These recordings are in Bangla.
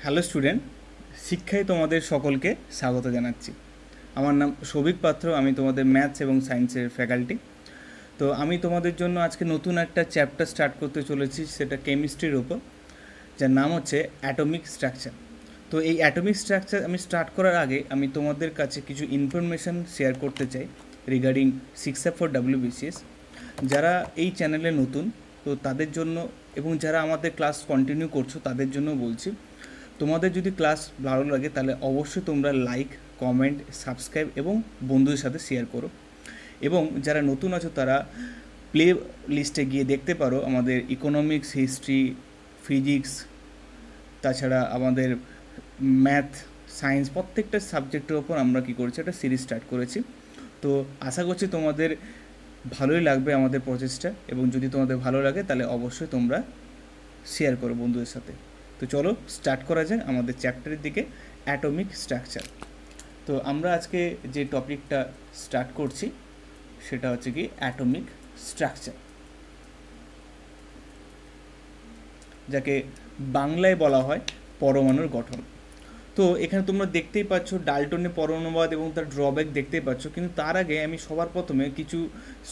হ্যালো স্টুডেন্ট, শিক্ষায় তোমাদের সকলকে স্বাগত জানাচ্ছি। আমার নাম সৌভিক পাত্র, আমি তোমাদের ম্যাথস এবং সায়েন্সের ফ্যাকাল্টি। তো আমি তোমাদের জন্য আজকে নতুন একটা চ্যাপ্টার স্টার্ট করতে চলেছি, সেটা কেমিস্ট্রির উপর, যার নাম হচ্ছে অ্যাটমিক স্ট্রাকচার। তো এই অ্যাটমিক স্ট্রাকচার আমি স্টার্ট করার আগে আমি তোমাদের কাছে কিছু ইনফরমেশান শেয়ার করতে চাই রিগার্ডিং 6F for WBCS। যারা এই চ্যানেলে নতুন তো তাদের জন্য, এবং যারা আমাদের ক্লাস কন্টিনিউ করছো তাদের জন্য বলছি, তোমাদের যদি ক্লাস ভালো লাগে তাহলে অবশ্যই তোমরা লাইক, কমেন্ট, সাবস্ক্রাইব এবং বন্ধুদের সাথে শেয়ার করো। এবং যারা নতুন আছো তারা প্লে লিস্টে গিয়ে দেখতে পারো আমাদের ইকোনমিক্স, হিস্ট্রি, ফিজিক্স, তাছাড়া আমাদের ম্যাথ, সায়েন্স, প্রত্যেকটা সাবজেক্টের ওপর আমরা কী করেছি একটা সিরিজ স্টার্ট করেছি। তো আশা করছি তোমাদের ভালোই লাগবে আমাদের প্রচেষ্টা, এবং যদি তোমাদের ভালো লাগে তাহলে অবশ্যই তোমরা শেয়ার করো বন্ধুদের সাথে। তো চলো স্টার্ট করা যাক আমাদের চ্যাপ্টারের দিকে, অ্যাটমিক স্ট্রাকচার। তো আমরা আজকে যে টপিকটা স্টার্ট করছি সেটা হচ্ছে কি অ্যাটমিক স্ট্রাকচার, যাকে বাংলায় বলা হয় পরমাণুর গঠন। তো এখানে তোমরা দেখতেই পাচ্ছ ডাল্টনের পরমাণুবাদ এবং তার ড্রব্যাক দেখতেই পাচ্ছ, কিন্তু তার আগে আমি সবার প্রথমে কিছু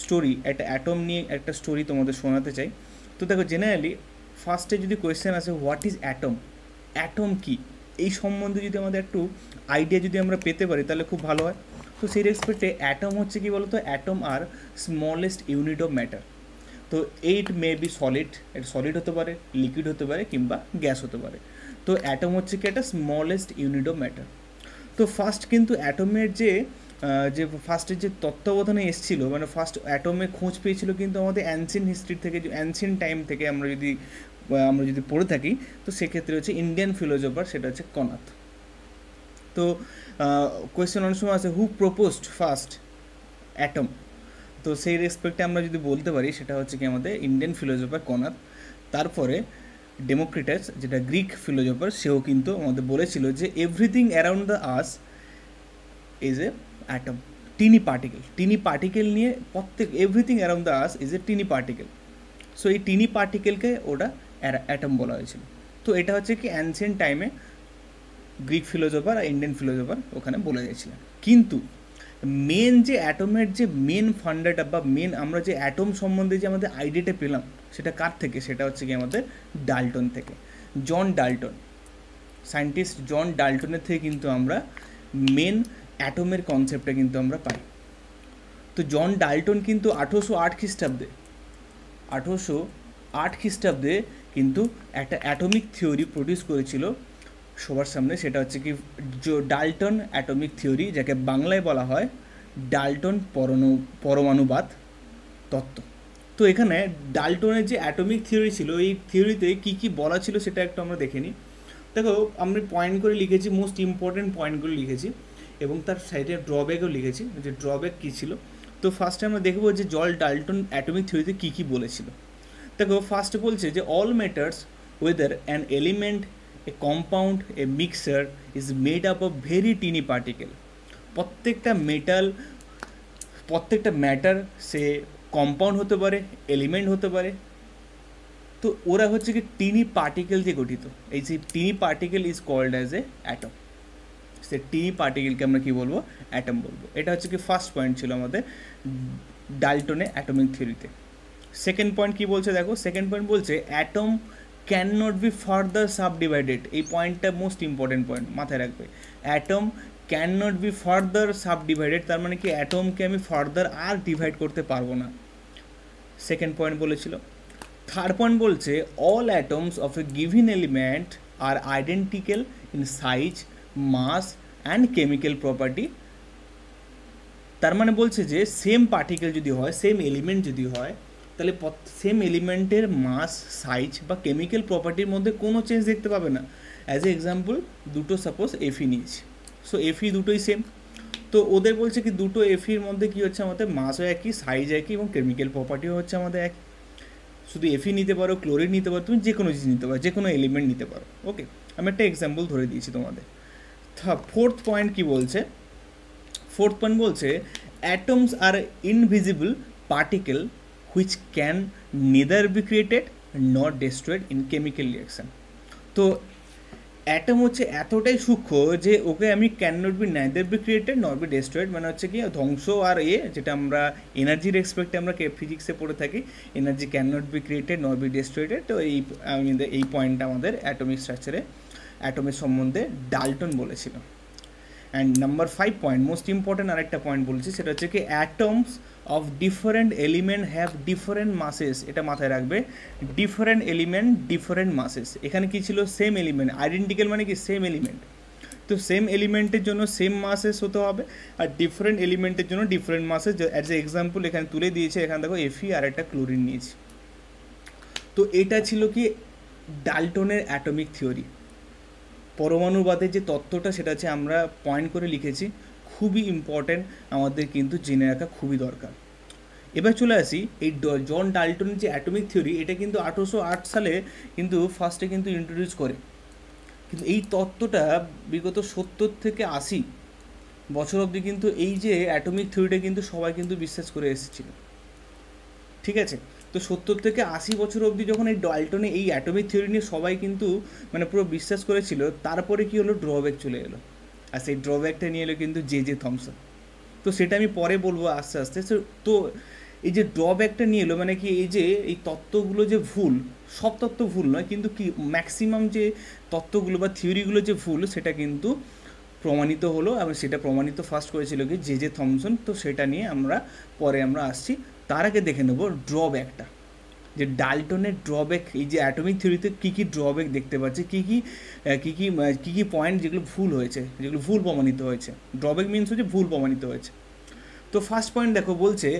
স্টোরি, একটা অ্যাটম নিয়ে একটা স্টোরি তোমাদের শোনাতে চাই। তো দেখো, জেনারেলি ফার্স্টে যদি কোয়েশ্চেন আসে হোয়াট ইজ অ্যাটম, অ্যাটম কি, এই সম্বন্ধে যদি আমাদের একটু আইডিয়া যদি আমরা পেতে পারি তাহলে খুব ভালো হয়। তো সেই রেসপেক্টে অ্যাটম হচ্ছে কি বলতো, atom are smallest unit of matter. তো এইট মে বি সলিড, এটা সলিড হতে পারে, লিকুইড হতে পারে, কিংবা গ্যাস হতে পারে। তো অ্যাটম হচ্ছে কি একটা স্মলেস্ট ইউনিট অফ ম্যাটার। তো ফার্স্ট কিন্তু অ্যাটমের যে ফার্স্টের যে তত্ত্বাবধানে এসেছিলো, মানে ফার্স্ট অ্যাটমে খোঁজ পেয়েছিল কিন্তু আমাদের অ্যানসিয়েন্ট হিস্ট্রি থেকে, অ্যানসিয়েন্ট টাইম থেকে আমরা যদি পড়ে থাকি, তো সেক্ষেত্রে হচ্ছে ইন্ডিয়ান ফিলোসফার, সেটা হচ্ছে কনাথ। তো কোয়েশ্চেন অনেক সময় আছে হু প্রপোজড ফার্স্ট অ্যাটম, তো সেই রেসপেক্টে আমরা যদি বলতে পারি সেটা হচ্ছে কি আমাদের ইন্ডিয়ান ফিলোসফার কনাথ। তারপরে ডেমোক্রিটাস, যেটা গ্রিক ফিলোসফার, সেও কিন্তু আমাদের বলেছিল যে everything around the earth is a atom, tiny particle. Tiny particle নিয়ে everything around the earth is a tiny particle. So এই টিনি পার্টিকেলকে ওটা অ্যাটম বলা হয়েছিল। তো এটা হচ্ছে কি অ্যানসিয়েন্ট টাইমে গ্রিক ফিলোসফার আর ইন্ডিয়ান ফিলোসফার ওখানে বলে গেছিলেন। কিন্তু মেন যে অ্যাটমের যে মেন ফান্ডাটা বা মেন আমরা যে অ্যাটম সম্বন্ধে যে আমাদের আইডিয়াটা পেলাম সেটা কার থেকে, সেটা হচ্ছে কি আমাদের ডাল্টন থেকে, জন ডাল্টন, সায়েন্টিস্ট জন ডাল্টনের থেকে কিন্তু আমরা মেন অ্যাটমের কনসেপ্টটা কিন্তু আমরা পাই। তো জন ডাল্টন কিন্তু 1808 খ্রিস্টাব্দে কিন্তু একটা অ্যাটমিক থিওরি প্রডিউস করেছিল সবার সামনে, সেটা হচ্ছে কি ডাল্টন অ্যাটমিক থিওরি, যাকে বাংলায় বলা হয় ডাল্টন পরমাণুবাদ তত্ত্ব। তো এখানে ডাল্টনের যে অ্যাটমিক থিওরি ছিল, এই থিওরিতে কী কী বলা ছিল সেটা একটু আমরা দেখে নিই। দেখো, আমি পয়েন্ট করে লিখেছি, মোস্ট ইম্পর্টেন্ট পয়েন্টগুলো লিখেছি, এবং তার সাইডে ড্রব্যাকও লিখেছি যে ড্রব্যাক কী ছিল। তো ফার্স্টে আমরা দেখবো যে জন ডাল্টন অ্যাটমিক থিওরিতে কী কী বলেছিল। দেখো, ফার্স্টে বলছে যে all matters whether an element, a compound, a mixture is made up of very teeny particle। প্রত্যেকটা ম্যাটার সে কম্পাউন্ড হতে পারে, এলিমেন্ট হতে পারে, তো ওরা হচ্ছে কি টিনি পার্টিকেল দিয়ে গঠিত। এই যে tiny particle is called as a atom. সে টিনি পার্টিকেলকে আমরা কী বলবো, অ্যাটম বলবো। এটা হচ্ছে কি ফার্স্ট পয়েন্ট ছিল আমাদের ডাল্টনে অ্যাটমিক থিওরিতে। সেকেন্ড পয়েন্ট কী বলছে দেখো, সেকেন্ড পয়েন্ট বলছে atom can not be further subdivided. এই পয়েন্টটা মোস্ট ইম্পর্টেন্ট পয়েন্ট, মাথায় রাখবে। Atom can not be further subdivided, তার মানে কি অ্যাটমকে আমি ফার্দার আর ডিভাইড করতে পারবো না, সেকেন্ড পয়েন্ট বলেছিল। থার্ড পয়েন্ট বলছে all atoms of a given element are identical in size, mass and chemical property. তার মানে বলছে যে সেম পার্টিকেল যদি হয়, সেম এলিমেন্ট যদি হয়, তাহলে সেম এলিমেন্টের মাস, সাইজ বা কেমিক্যাল প্রপার্টির মধ্যে কোনো চেঞ্জ দেখতে পাবে না। অ্যাজ এ এক্সাম্পল, দুটো সাপোজ এফি নিয়েছি, সো এফি দুটোই সেম। তো ওদের বলছে কি দুটো এফির মধ্যে কী হচ্ছে, আমাদের মাসও একই, সাইজ একই, এবং কেমিক্যাল প্রপার্টিও হচ্ছে আমাদের একই। শুধু এফি নিতে পারো, ক্লোরিন নিতে পারো, তুমি যে কোনো জিনিস নিতে পারো, যে কোনো এলিমেন্ট নিতে পারো। ওকে, আমি একটা এক্সাম্পল ধরে দিয়েছি তোমাদের। ফোর্থ পয়েন্ট কি বলছে, ফোর্থ পয়েন্ট বলছে atoms R invisible particle which can neither be created nor destroyed in chemical reaction। তো অ্যাটম হচ্ছে এতটাই সূক্ষ্ম যে ওকে আমি can not be neither be created not be destroyed, মানে হচ্ছে কি ধ্বংস আর যেটা আমরা এনার্জির রেসপেক্টে আমরা ফিজিক্সে পড়ে থাকি, energy can not B created not be destroyed. তো এই পয়েন্টটা আমাদের অ্যাটমিক স্ট্রাকচারে অ্যাটমের সম্বন্ধে ডাল্টন বলেছিল। And number 5 point, most important আরেকটা পয়েন্ট বলছি, সেটা হচ্ছে কি atoms of different element have different মাসেস। এটা মাথায় রাখবে, ডিফারেন্ট এলিমেন্ট ডিফারেন্ট মাসেস। এখানে কি ছিল, সেম এলিমেন্ট, আইডেন্টিক্যাল মানে কি সেম এলিমেন্ট, তো সেম এলিমেন্টের জন্য সেম মাসেস হতে হবে, আর ডিফারেন্ট এলিমেন্টের জন্য ডিফারেন্ট মাসেস। অ্যাজ এ এক্সাম্পল এখানে তুলে দিয়েছে, এখানে দেখো এফি আর একটা ক্লোরিন নিয়েছি। তো এটা ছিল কি ডাল্টনের অ্যাটমিক থিওরি। পরমাণুবাদের যে তত্ত্বটা সেটা হচ্ছে আমরা পয়েন্ট করে লিখেছি, খুবই ইম্পর্ট্যান্ট, আমাদের কিন্তু জেনে রাখা খুবই দরকার। এবার চলে আসি এই জন ডাল্টনের যে অ্যাটমিক থিওরি, এটা কিন্তু 1808 সালে কিন্তু ফার্স্টে কিন্তু ইন্ট্রোডিউস করে, কিন্তু এই তত্ত্বটা বিগত 70 থেকে 80 বছর অবধি কিন্তু এই যে অ্যাটমিক থিওরিটা কিন্তু সবাই কিন্তু বিশ্বাস করে এসেছিল, ঠিক আছে। তো 70 থেকে 80 বছর অবধি যখন এই ডাল্টনে এই অ্যাটমিক থিওরি নিয়ে সবাই কিন্তু মানে পুরো বিশ্বাস করেছিল, তারপরে কি হলো, ড্রব্যাক চলে এলো, আর সেই ড্রব্যাকটা নিয়ে এলো কিন্তু জে থমসন। তো সেটা আমি পরে বলবো আস্তে আস্তে। তো এই যে ড্রব্যাকটা নিয়ে এলো মানে কি, এই যে এই তত্ত্বগুলো যে ভুল, সব তত্ত্ব ভুল নয় কিন্তু কি ম্যাক্সিমাম যে তত্ত্বগুলো বা থিওরিগুলো যে ভুল সেটা কিন্তু প্রমাণিত হলো, এবং সেটা প্রমাণিত ফার্স্ট করেছিল কি জে থমসন। তো সেটা নিয়ে আমরা পরে আমরা আসছি, তার আগে দেখে নেব ড্রব্যাকটা, যে ডাল্টনের ড্রব্যাক, এই যে অ্যাটমিক থিওরিতে কী কী ড্রব্যাক দেখতে পাচ্ছি, কী কী পয়েন্ট যেগুলো ভুল হয়েছে, যেগুলো ভুল প্রমাণিত হয়েছে। ড্রব্যাক মিনস হচ্ছে ভুল প্রমাণিত হয়েছে। তো ফার্স্ট পয়েন্ট দেখো, বলছে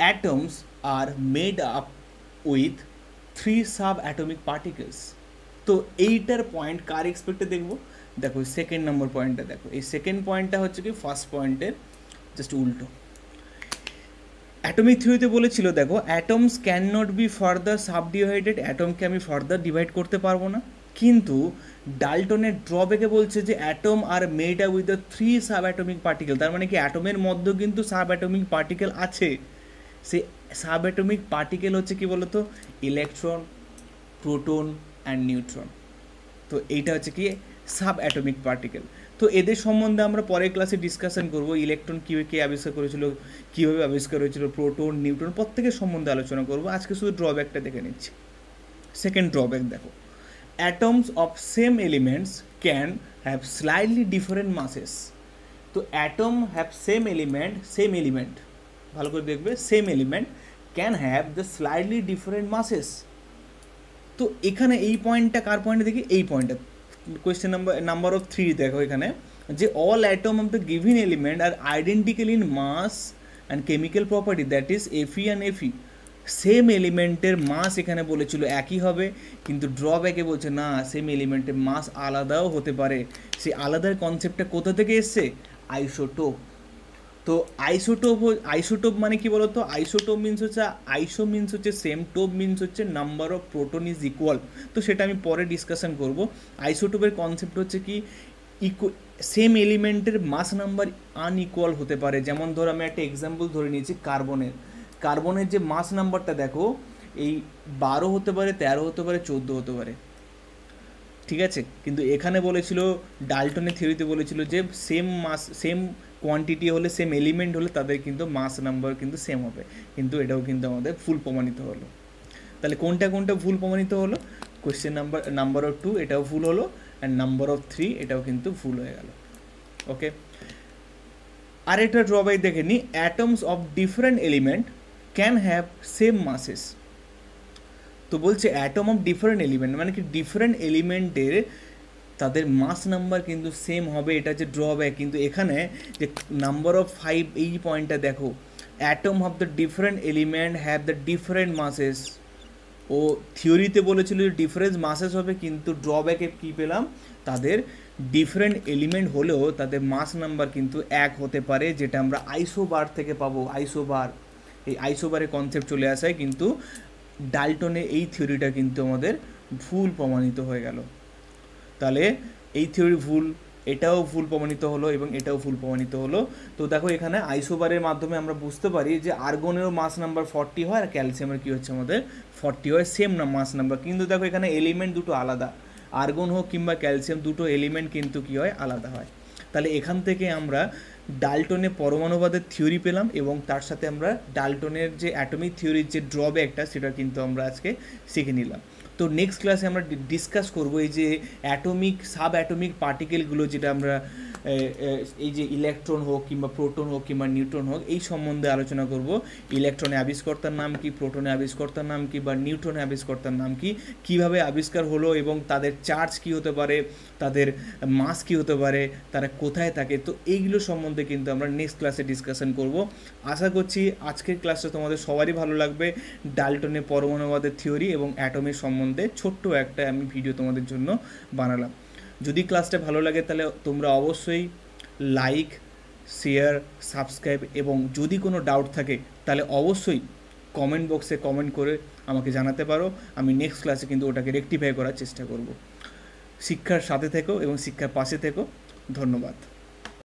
atoms R made up with 3 sub atomic particles. তো এইটার পয়েন্ট কার এক্সপেক্টে দেখবো, দেখো সেকেন্ড নম্বর পয়েন্টটা দেখো, এই সেকেন্ড পয়েন্টটা হচ্ছে কি ফার্স্ট পয়েন্টের জাস্ট উল্টো। অ্যাটমিক থিওরিতে বলেছিল দেখো, atoms can not be further subdivided, অ্যাটমকে আমি ফার্দার ডিভাইড করতে পারবো না। কিন্তু ডাল্টনের ড্রব্যাকে বলছে যে atom are made up with the 3 sub atomic particle, তার মানে কি অ্যাটমের মধ্যে কিন্তু সাব অ্যাটমিক পার্টিকেল আছে। সে সাব অ্যাটমিক পার্টিকেল হচ্ছে কি বলতো, ইলেকট্রন, প্রোটন অ্যান্ড নিউট্রন। তো এইটা হচ্ছে কি সাব অ্যাটমিক পার্টিকেল। তো এদের সম্বন্ধে আমরা পরের ক্লাসে ডিসকাশন করব, ইলেকট্রন কীভাবে কে আবিষ্কার করেছিল, কীভাবে আবিষ্কার হয়েছিল, প্রোটন নিউট্রন প্রত্যেকের সম্বন্ধে আলোচনা করব। আজকে শুধু ড্রব্যাকটা দেখে নিচ্ছি। সেকেন্ড ড্রব্যাক দেখো, atoms of same elements can have slightly different মাসেস। তো অ্যাটম হ্যাভ সেম এলিমেন্ট, ভালো করে দেখবে, same element can have the slightly different মাসেস। তো এখানে এই পয়েন্টটা কার পয়েন্টে দেখি, এই পয়েন্টটা কোয়েশ্চেন নাম্বার অফ 3 দেখো এখানে, যে all atom of the given element are identical in mass and chemical property, that is এফি অ্যান্ড এফি। সেম এলিমেন্টের মাস এখানে বলেছিল একই হবে, কিন্তু ড্রব্যাকে বলছে না, সেম এলিমেন্টের মাস আলাদাও হতে পারে। সেই আলাদার কনসেপ্টটা কোথা থেকে এসছে, আইসোটোপ। তো আইসোটোপ মানে কি বলতো, আইসোটোপ মিনস হচ্ছে, আইসো মিনস হচ্ছে সেম, টোপ মিনস হচ্ছে number of proton is equal. তো সেটা আমি পরে ডিসকাশন করব। আইসোটোপের কনসেপ্ট হচ্ছে কি সেম এলিমেন্টের মাস নাম্বার আনইকুয়াল হতে পারে। যেমন ধর আমি একটা এক্সাম্পল ধরে নিয়েছি কার্বনের যে মাস নাম্বারটা দেখো, এই 12 হতে পারে, 13 হতে পারে, 14 হতে পারে, ঠিক আছে। কিন্তু এখানে বলেছিল, ডাল্টনের থিওরিতে বলেছিল যে সেম কোয়ান্টিটি হলে, সেম এলিমেন্ট হলে তাদের কিন্তু মাস নাম্বার কিন্তু সেম হবে। কিন্তু এটাও কিন্তু আমাদের ভুল প্রমাণিত হলো। তাহলে কোনটা ভুল প্রমাণিত হলো, কোয়েশ্চেন নাম্বার অফ 2 এটাও ভুল হলো, অ্যান্ড নাম্বার অফ 3 এটাও কিন্তু ভুল হয়ে গেল। ওকে, আরেকটা ড্রব্যাক দেখে নি, atoms of different element can have same মাসেস। তো বলছে অ্যাটম অফ ডিফারেন্ট এলিমেন্ট মানে কি ডিফারেন্ট এলিমেন্টের তাদের মাস নাম্বার কিন্তু সেম হবে, এটা হচ্ছে ড্রব্যাক। কিন্তু এখানে যে নাম্বার অফ 5 এই পয়েন্টটা দেখো, atom of the different element have the different masses. ও থিওরিতে বলেছিল যে ডিফারেন্স মাসেস হবে, কিন্তু ড্রব্যাকে কী পেলাম, তাদের ডিফারেন্ট এলিমেন্ট হলেও তাদের মাস নাম্বার কিন্তু এক হতে পারে, যেটা আমরা আইসোবার থেকে পাবো। এই আইসোবারের কনসেপ্ট চলে আসায় কিন্তু ডাল্টনে এই থিওরিটা কিন্তু আমাদের ভুল প্রমাণিত হয়ে গেল। তাহলে এই থিওরি ভুল, এটাও ভুল প্রমাণিত হলো এবং এটাও ভুল প্রমাণিত হলো। তো দেখো এখানে আইসোবারের মাধ্যমে আমরা বুঝতে পারি যে আর্গনেরও মাস নাম্বার 40 হয়, আর ক্যালসিয়ামের কী হচ্ছে আমাদের 40 হয়, সেম না মাস নাম্বার। কিন্তু দেখো এখানে এলিমেন্ট দুটো আলাদা, আর্গন হোক কিংবা ক্যালসিয়াম, দুটো এলিমেন্ট কিন্তু কী হয়, আলাদা হয়। তাহলে এখান থেকে আমরা ডাল্টনের পরমাণুবাদের থিওরি পেলাম এবং তার সাথে আমরা ডাল্টনের যে অ্যাটমিক থিওরির যে ড্রব্যাকটা সেটা কিন্তু আমরা আজকে শিখে নিলাম। তো নেক্সট ক্লাসে আমরা ডিসকাস করবো এই যে অ্যাটমিক সাব অ্যাটমিক পার্টিকেলগুলো, যেটা আমরা এই যে ইলেকট্রন হোক কিংবা প্রোটন হোক কিংবা নিউট্রন হোক, এই সম্বন্ধে আলোচনা করব। ইলেকট্রনের আবিষ্কর্তার নাম কি, প্রোটনের আবিষ্কর্তার নাম কি, বা নিউট্রনের আবিষ্কর্তার নাম কি, কিভাবে আবিষ্কার হলো এবং তাদের চার্জ কি হতে পারে, তাদের মাস কি হতে পারে, তারা কোথায় থাকে। তো এইগুলো সম্বন্ধে কিন্তু আমরা নেক্সট ক্লাসে ডিসকাশন করব। আশা করছি আজকের ক্লাসটা তোমাদের সবারই ভালো লাগবে। ডাল্টনের পরমাণুবাদের থিওরি এবং অ্যাটমের সম্বন্ধে ছোট্ট একটা আমি ভিডিও তোমাদের জন্য বানালাম। যদি ক্লাসটা ভালো লাগে তাহলে তোমরা অবশ্যই লাইক, শেয়ার, সাবস্ক্রাইব, এবং যদি কোনো ডাউট থাকে তাহলে অবশ্যই কমেন্ট বক্সে কমেন্ট করে আমাকে জানাতে পারো। আমি নেক্সট ক্লাসে কিন্তু ওটাকে রেকটিফাই করার চেষ্টা করব। শিক্ষার সাথে থেকো এবং শিক্ষার পাশে থেকো। ধন্যবাদ।